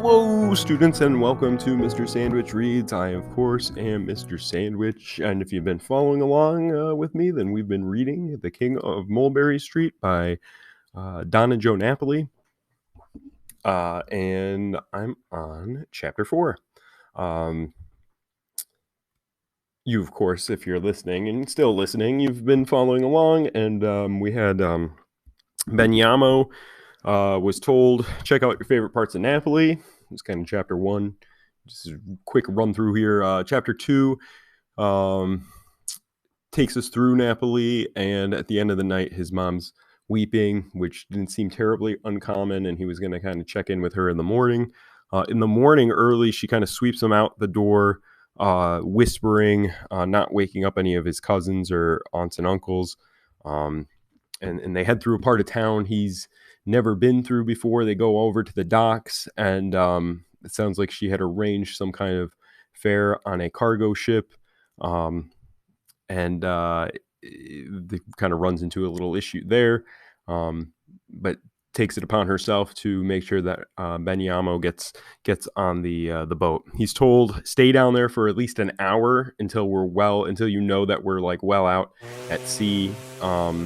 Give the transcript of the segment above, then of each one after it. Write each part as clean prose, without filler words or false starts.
Hello, students, and welcome to Mr. Sandwich Reads. I, of course, am Mr. Sandwich, and if you've been following along with me, then we've been reading The King of Mulberry Street by Donna Napoli, and I'm on Chapter 4. You, of course, if you're listening and still listening, you've been following along, and we had Benyamo was told, check out your favorite parts of Napoli. It's kind of Chapter 1. Just a quick run through here. Chapter 2 takes us through Napoli, and at the end of the night, his mom's weeping, which didn't seem terribly uncommon, and he was going to kind of check in with her in the morning. In the morning early, she kind of sweeps him out the door, whispering, not waking up any of his cousins or aunts and uncles. And they head through a part of town he's never been through before. They go over to the docks, and it sounds like she had arranged some kind of fare on a cargo ship, and it kind of runs into a little issue there, but takes it upon herself to make sure that Benyamo gets on the boat. He's told, stay down there for at least an hour until you know that we're like well out at sea.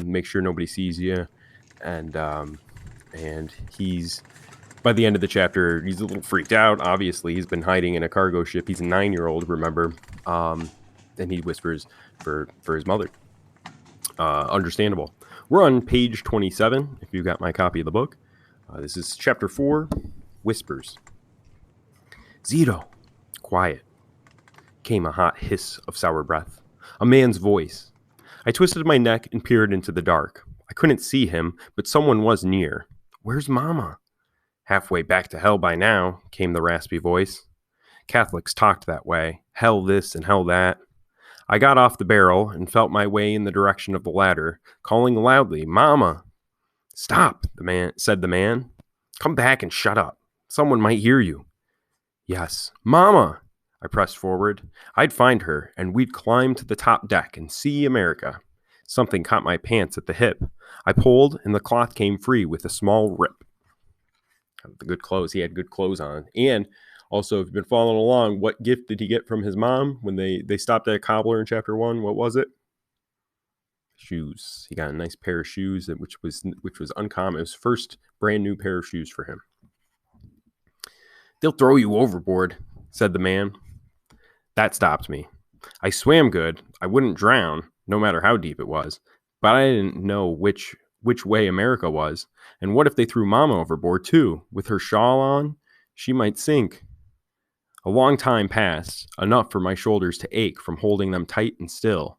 Make sure nobody sees you, and he's, by the end of the chapter, he's a little freaked out. Obviously, he's been hiding in a cargo ship. He's a 9-year-old, remember, and he whispers for his mother. Understandable. We're on page 27, if you've got my copy of the book. This is Chapter 4, Whispers. Zito. Quiet. Came a hot hiss of sour breath. A man's voice. I twisted my neck and peered into the dark. I couldn't see him, but someone was near. Where's Mama? Halfway back to hell by now, came the raspy voice. Catholics talked that way. Hell this and hell that. I got off the barrel and felt my way in the direction of the ladder, calling loudly, Mama! Stop, said the man. Come back and shut up. Someone might hear you. Yes, Mama! I pressed forward. I'd find her, and we'd climb to the top deck and see America. Something caught my pants at the hip. I pulled, and the cloth came free with a small rip. The good clothes. He had good clothes on. And also, if you've been following along, what gift did he get from his mom when they stopped at a cobbler in Chapter 1? What was it? Shoes. He got a nice pair of shoes, which was uncommon. It was the first brand new pair of shoes for him. They'll throw you overboard, said the man. That stopped me. I swam good. I wouldn't drown, no matter how deep it was. But I didn't know which way America was. And what if they threw Mama overboard, too? With her shawl on, she might sink. A long time passed, enough for my shoulders to ache from holding them tight and still.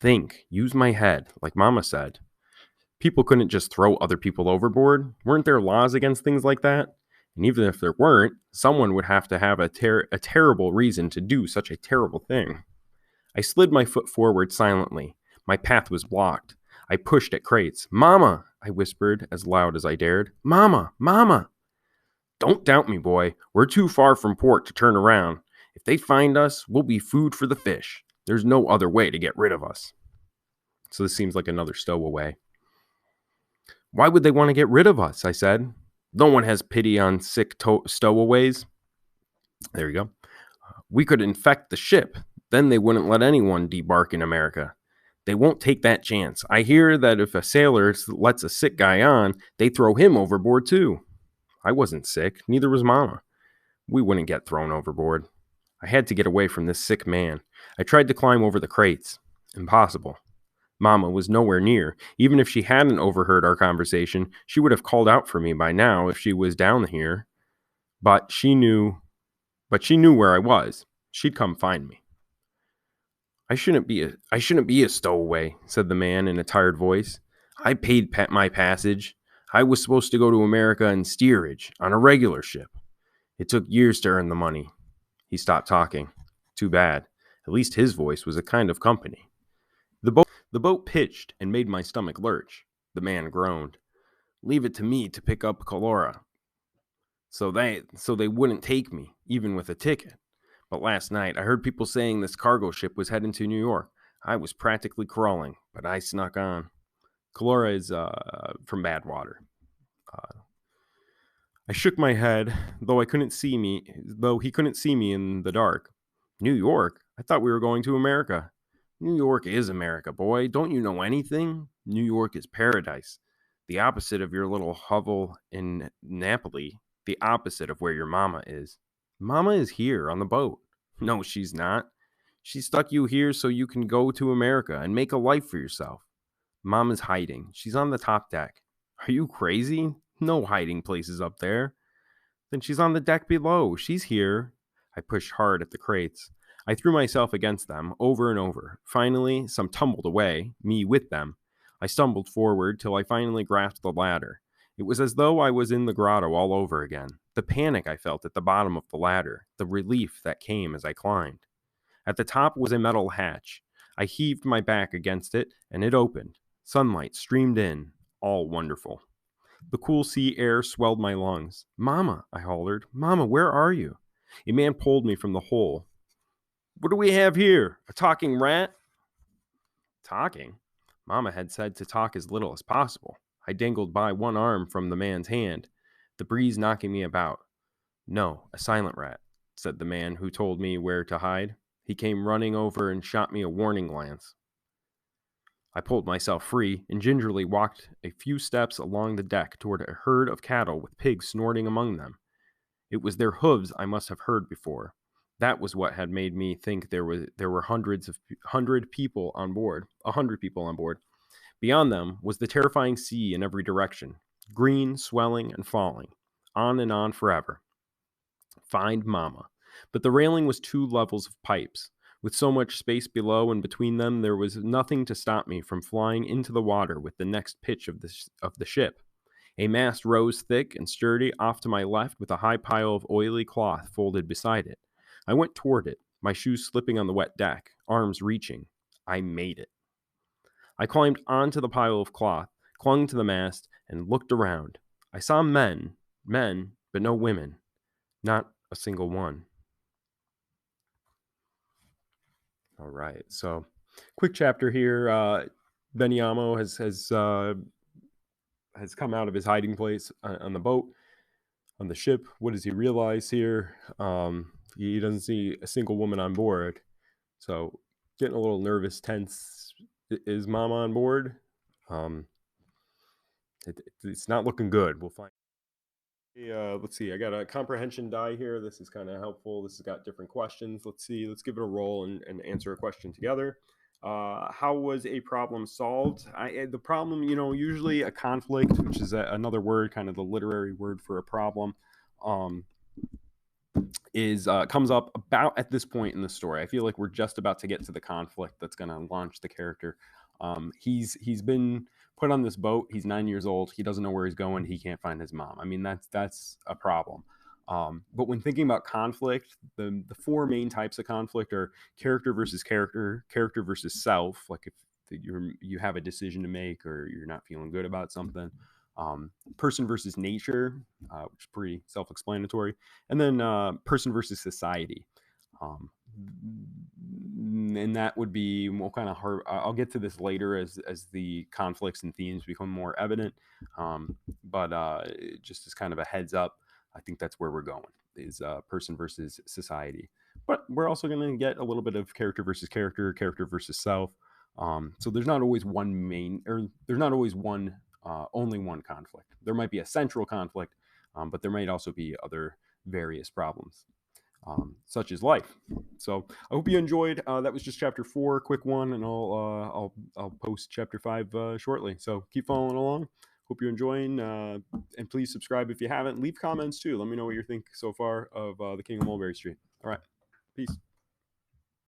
Think, use my head, like Mama said. People couldn't just throw other people overboard. Weren't there laws against things like that? And even if there weren't, someone would have to have a terrible reason to do such a terrible thing. I slid my foot forward silently. My path was blocked. I pushed at crates. Mama, I whispered as loud as I dared. Mama, Mama. Don't doubt me, boy. We're too far from port to turn around. If they find us, we'll be food for the fish. There's no other way to get rid of us. So this seems like another stowaway. Why would they want to get rid of us? I said. No one has pity on sick stowaways. There you go. We could infect the ship. Then they wouldn't let anyone debark in America. They won't take that chance. I hear that if a sailor lets a sick guy on, they throw him overboard too. I wasn't sick. Neither was Mama. We wouldn't get thrown overboard. I had to get away from this sick man. I tried to climb over the crates. Impossible. Mama was nowhere near. Even if she hadn't overheard our conversation, she would have called out for me by now if she was down here. But she knew where I was. She'd come find me. I shouldn't be a stowaway, said the man in a tired voice. I paid my passage. I was supposed to go to America in steerage on a regular ship. It took years to earn the money. He stopped talking. Too bad. At least his voice was a kind of company. The boat pitched and made my stomach lurch. The man groaned. Leave it to me to pick up Calora. So they wouldn't take me, even with a ticket. But last night I heard people saying this cargo ship was heading to New York. I was practically crawling, but I snuck on. Calora is from Badwater. I shook my head, though he couldn't see me in the dark. New York? I thought we were going to America. New York is America, boy. Don't you know anything? New York is paradise. The opposite of your little hovel in Napoli. The opposite of where your mama is. Mama is here on the boat. No, she's not. She stuck you here so you can go to America and make a life for yourself. Mama's hiding. She's on the top deck. Are you crazy? No hiding places up there. Then she's on the deck below. She's here. I pushed hard at the crates. I threw myself against them over and over. Finally, some tumbled away, me with them. I stumbled forward till I finally grasped the ladder. It was as though I was in the grotto all over again. The panic I felt at the bottom of the ladder, the relief that came as I climbed. At the top was a metal hatch. I heaved my back against it, and it opened. Sunlight streamed in, all wonderful. The cool sea air swelled my lungs. Mama, I hollered. Mama, where are you? A man pulled me from the hole. What do we have here? A talking rat? Talking? Mama had said to talk as little as possible. I dangled by one arm from the man's hand, the breeze knocking me about. No, a silent rat, said the man who told me where to hide. He came running over and shot me a warning glance. I pulled myself free and gingerly walked a few steps along the deck toward a herd of cattle with pigs snorting among them. It was their hooves I must have heard before. That was what had made me think there were hundred people on board. 100 people on board. Beyond them was the terrifying sea in every direction, green, swelling, and falling, on forever. Find Mama. But the railing was 2 levels of pipes. With so much space below and between them, there was nothing to stop me from flying into the water with the next pitch of the ship. A mast rose thick and sturdy off to my left with a high pile of oily cloth folded beside it. I went toward it, my shoes slipping on the wet deck, arms reaching. I made it. I climbed onto the pile of cloth, clung to the mast, and looked around. I saw men, but no women. Not a single one. All right, so quick chapter here. Beniamo has come out of his hiding place on the boat, on the ship. What does he realize here? He doesn't see a single woman on board, so getting a little nervous, tense. Is Mama on board? It's not looking good. We'll find. Let's see. I got a comprehension die here. This is kind of helpful. This has got different questions. Let's see. Let's give it a roll and answer a question together. How was a problem solved? The problem, usually a conflict, which is another word, kind of the literary word for a problem, comes up about at this point in the story. I feel like we're just about to get to the conflict that's going to launch the character. He's been put on this boat. He's 9 years old. He doesn't know where he's going. He can't find his mom. I mean, that's a problem. But when thinking about conflict, the 4 main types of conflict are character versus character, character versus self. Like if you have a decision to make or you're not feeling good about something. Person versus nature, which is pretty self-explanatory, and then person versus society. And that would be more kind of hard. I'll get to this later as the conflicts and themes become more evident. But just as kind of a heads up, I think that's where we're going, is person versus society. But we're also going to get a little bit of character versus character, character versus self. So there's not always only one conflict. There might be a central conflict, but there might also be other various problems, such as life. So I hope you enjoyed. That was just chapter 4, quick one, and I'll post chapter 5 shortly. So keep following along. Hope you're enjoying, and please subscribe if you haven't. Leave comments too. Let me know what you think so far of The King of Mulberry Street. All right, peace.